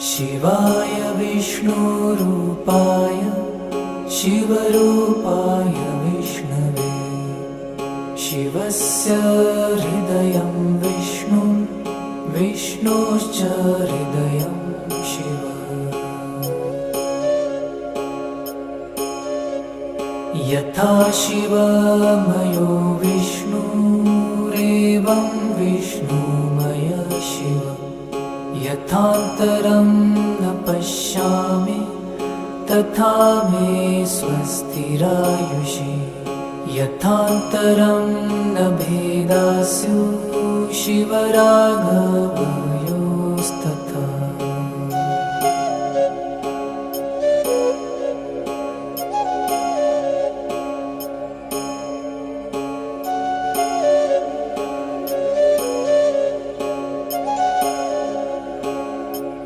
शिवाय विष्णुरूपाय शिवरूपाय विष्णवे शिवस्य हृदयं विष्णु विष्णोश्च हृदयं शिव। यथा शिवमयो विष्णुरेवं विष्णुमय शिव। यथान्तरं न पश्यामि तथा मे स्वस्तिरायुषि। यथान्तरं न भेदास्यु शिवराघव